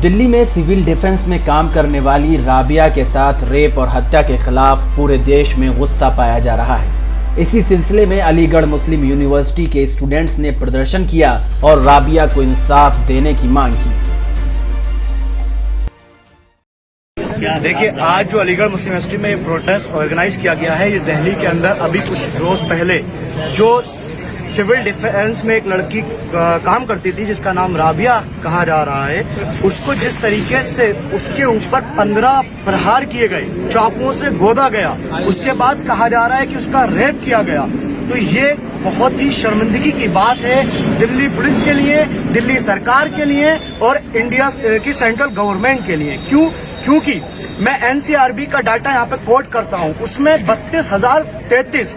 दिल्ली में civil defence में काम करने वाली राबिया के साथ रेप और हत्या के खिलाफ पूरे देश में गुस्सा पाया जा रहा है। इसी सिलसिले में अलीगढ़ मुस्लिम यूनिवर्सिटी के स्टूडेंट्स ने प्रदर्शन किया और राबिया को इंसाफ देने की मांग की। देखिए, आज जो अलीगढ़ मुस्लिम यूनिवर्सिटी में प्रोटेस्ट ऑर्गेनाइज किया गया है, ये दिल्ली के अंदर अभी कुछ रोज पहले जो सिविल डिफेंस में एक लड़की काम करती थी जिसका नाम राबिया कहा जा रहा है, उसको जिस तरीके से उसके ऊपर 15 प्रहार किए गए, चाकुओं से गोदा गया, उसके बाद कहा जा रहा है कि उसका रेप किया गया। तो ये बहुत ही शर्मिंदगी की बात है दिल्ली पुलिस के लिए, दिल्ली सरकार के लिए और इंडिया की सेंट्रल गवर्नमेंट के लिए। क्योंकि मैं एनसीआरबी का डाटा यहाँ पे कोट करता हूँ, उसमें 32,033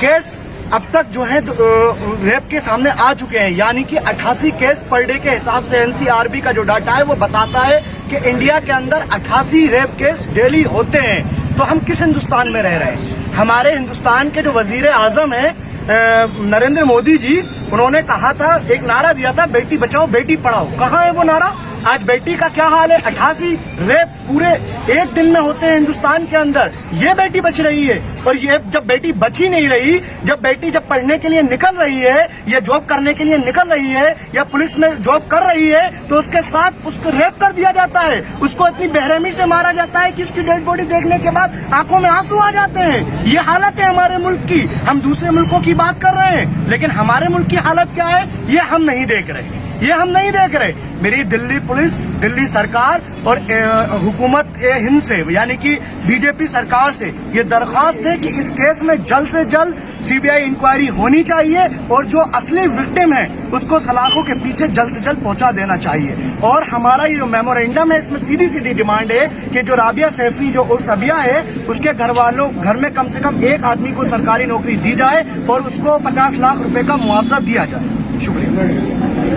केस अब तक जो है रेप के सामने आ चुके हैं, यानी कि 88 केस पर डे के हिसाब से एनसीआरबी का जो डाटा है वो बताता है कि इंडिया के अंदर 88 रेप केस डेली होते हैं। तो हम किस हिंदुस्तान में रह रहे हैं? हमारे हिंदुस्तान के जो वजीर आजम है नरेंद्र मोदी जी, उन्होंने कहा था, एक नारा दिया था, बेटी बचाओ बेटी पढ़ाओ। कहाँ है वो नारा? आज बेटी का क्या हाल है? 88 रेप पूरे एक दिन में होते हैं हिंदुस्तान के अंदर। ये बेटी बच रही है, और ये जब बेटी बच ही नहीं रही, जब बेटी पढ़ने के लिए निकल रही है या जॉब करने के लिए निकल रही है या पुलिस में जॉब कर रही है, तो उसके साथ उसको रेप कर दिया जाता है, उसको इतनी बेरहमी से मारा जाता है कि उसकी डेड बॉडी देखने के बाद आंखों में आंसू आ जाते हैं। ये हालत है हमारे मुल्क की। हम दूसरे मुल्कों की बात कर रहे हैं, लेकिन हमारे मुल्क की हालत क्या है ये हम नहीं देख रहे, ये हम नहीं देख रहे। मेरी दिल्ली पुलिस, दिल्ली सरकार और हुकूमत हिंद से, यानी कि बीजेपी सरकार से ये दरख्वास्त है कि इस केस में जल्द से जल्द सीबीआई इंक्वायरी होनी चाहिए और जो असली विक्टिम है उसको सलाखों के पीछे जल्द से जल्द पहुंचा देना चाहिए। और हमारा ये जो मेमोरेंडम है, इसमें सीधी सीधी डिमांड है कि जो राबिया सैफी जो उर्फ रबिया है, उसके घर में कम से कम एक आदमी को सरकारी नौकरी दी जाए और उसको 50 लाख रुपए का मुआवजा दिया जाए। शुक्रिया।